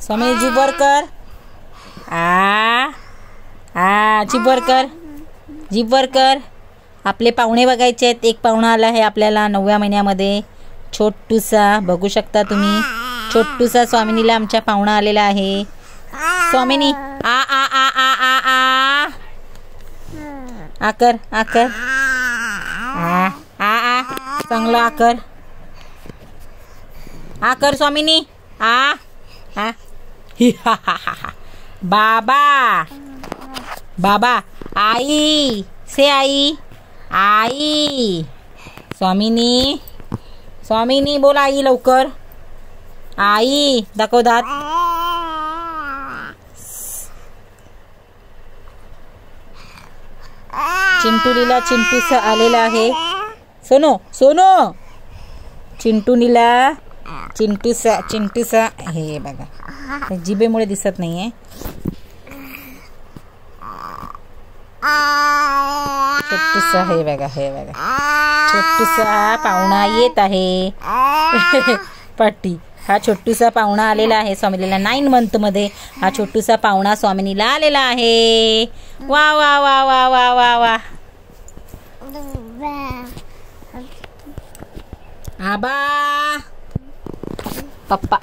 स्वामी जीभ वर कर. जीभ वर कर, जीभ वर कर. आपले पाहुणे बघायचे आहेत. एक पाहुणा आला आहे आपल्याला 9व्या महिन्यामध्ये, छोटूसा. बघू शकता तुम्ही, छोटूसा स्वामिनीला आमच्या पाहुणा आलेला आहे. स्वामिनी आ आ आ आ आ आ आकर आकर आ आ आ चांगलं आकर आकर स्वामिनी आ आ ही हा हा हा. बाबा बाबा आई से आई आई. स्वामिनी स्वामिनी बोल आई लवकर. आई दाखव दात. चिंटूलीला चिंटूसा आलेला आहे. सोनो सोनो चिंटूनीला चिंटूसा चिंटूसा. हे बघा जिभेमुळे दिसत नाहीये. छोटूसा हे बघा, हे बघा छोटूसा पाहुणा येत आहे. पट्टी हा छोटूसा पाहुणा आलेला आहे स्वामिनीला 9 मंथमध्ये. हा छोटूसा पाहुणा स्वामिनीला आलेला आहे. वा वा वा वा वा वा वा. आबा पप्पा